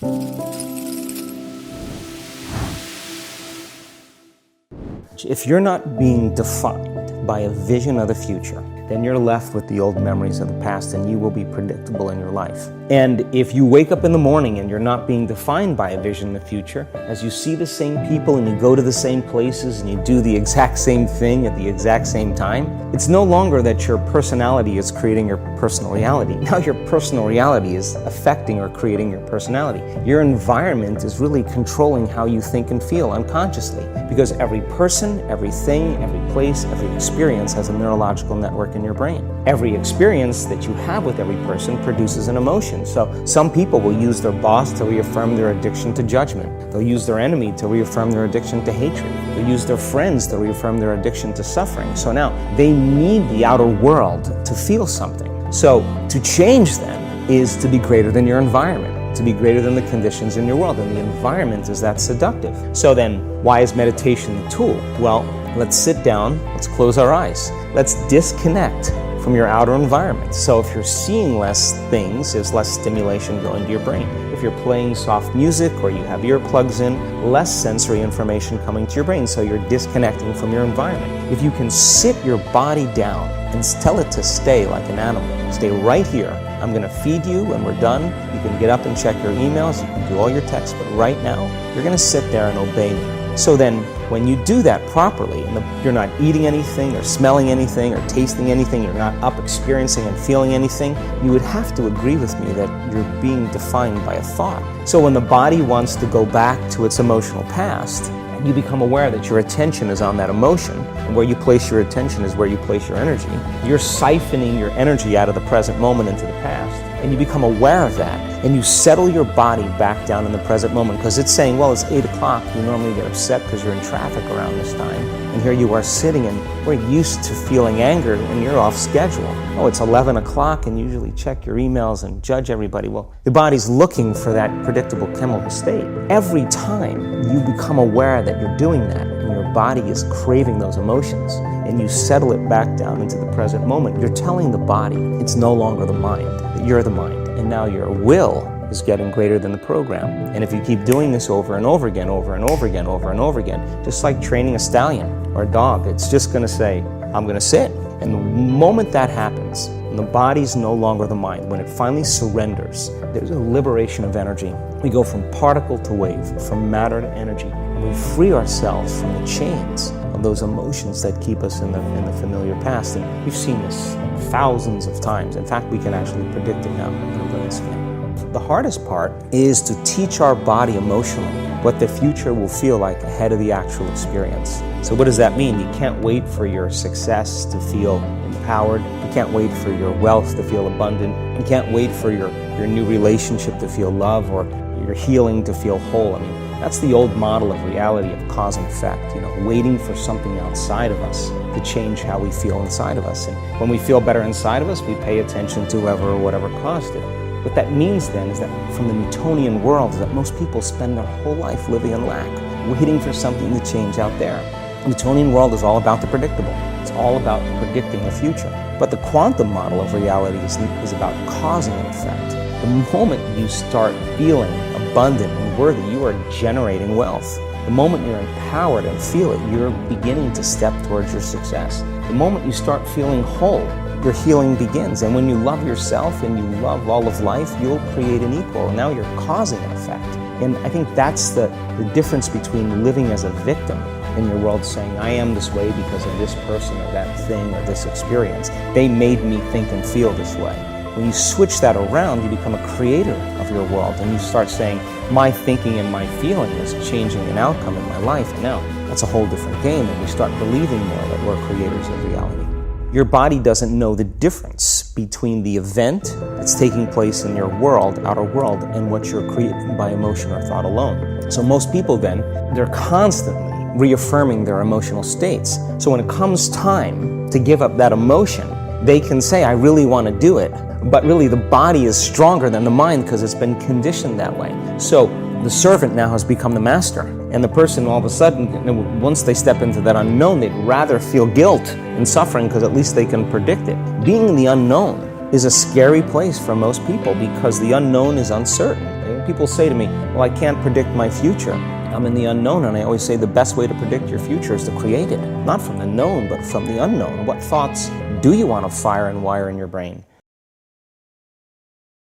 If you're not being defined by a vision of the future, then you're left with the old memories of the past and you will be predictable in your life. And if you wake up in the morning and you're not being defined by a vision in the future, as you see the same people and you go to the same places and you do the exact same thing at the exact same time, it's no longer that your personality is creating your personal reality. Now your personal reality is affecting or creating your personality. Your environment is really controlling how you think and feel unconsciously, because every person, everything, every place, every experience has a neurological network in your brain. Every experience that you have with every person produces an emotion. So some people will use their boss to reaffirm their addiction to judgment. They'll use their enemy to reaffirm their addiction to hatred. They'll use their friends to reaffirm their addiction to suffering. So now they need the outer world to feel something. So to change then is to be greater than your environment, to be greater than the conditions in your world, and the environment is that seductive. So then why is meditation the tool? Well, let's sit down, let's close our eyes. Let's disconnect from your outer environment. So if you're seeing less things, there's less stimulation going to your brain. If you're playing soft music or you have earplugs in, less sensory information coming to your brain, so you're disconnecting from your environment. If you can sit your body down and tell it to stay like an animal, stay right here. I'm going to feed you when we're done. You can get up and check your emails, you can do all your texts, but right now, you're going to sit there and obey me. So then, when you do that properly, and you're not eating anything or smelling anything or tasting anything, you're not up experiencing and feeling anything, you would have to agree with me that you're being defined by a thought. So when the body wants to go back to its emotional past, and you become aware that your attention is on that emotion, and where you place your attention is where you place your energy, you're siphoning your energy out of the present moment into the past, and you become aware of that, and you settle your body back down in the present moment, because it's saying, well, it's 8 o'clock, you normally get upset because you're in traffic around this time, and here you are sitting, and we're used to feeling anger when you're off schedule. Oh, it's 11 o'clock, and you usually check your emails and judge everybody. Well, your body's looking for that predictable chemical state. Every time you become aware that you're doing that, and your body is craving those emotions, and you settle it back down into the present moment, you're telling the body it's no longer the mind, that you're the mind, and now your will is getting greater than the program. And if you keep doing this over and over again, over and over again, over and over again, just like training a stallion or a dog, it's just going to say, I'm going to sit. And the moment that happens, and the body's no longer the mind, when it finally surrenders, there's a liberation of energy. We go from particle to wave, from matter to energy, and we free ourselves from the chains of those emotions that keep us in the familiar past. And we've seen this thousands of times. In fact, we can actually predict it now on a brain scan. The hardest part is to teach our body emotionally what the future will feel like ahead of the actual experience. So what does that mean? You can't wait for your success to feel empowered. You can't wait for your wealth to feel abundant. You can't wait for your new relationship to feel love, or your healing to feel whole. I mean, that's the old model of reality, of cause and effect, waiting for something outside of us to change how we feel inside of us. And when we feel better inside of us, we pay attention to whoever or whatever caused it. What that means then is that from the Newtonian world is that most people spend their whole life living in lack, waiting for something to change out there. The Newtonian world is all about the predictable. It's all about predicting the future. But the quantum model of reality is about causing an effect. The moment you start feeling abundant and worthy, you are generating wealth. The moment you're empowered and feel it, you're beginning to step towards your success. The moment you start feeling whole, your healing begins. And when you love yourself and you love all of life, you'll create an equal. And now you're causing an effect. And I think that's the difference between living as a victim in your world, saying, I am this way because of this person or that thing or this experience. They made me think and feel this way. When you switch that around, you become a creator of your world, and you start saying, my thinking and my feeling is changing an outcome in my life. And now that's a whole different game, and we start believing more that we're creators of reality. Your body doesn't know the difference between the event that's taking place in your world, outer world, and what you're creating by emotion or thought alone. So most people then, they're constantly reaffirming their emotional states. So when it comes time to give up that emotion, they can say, I really want to do it. But really the body is stronger than the mind because it's been conditioned that way. So the servant now has become the master. And the person all of a sudden, once they step into that unknown, they'd rather feel guilt and suffering because at least they can predict it. Being in the unknown is a scary place for most people because the unknown is uncertain. people say to me, well, I can't predict my future. I'm in the unknown, and I always say the best way to predict your future is to create it. Not from the known, but from the unknown. What thoughts do you want to fire and wire in your brain?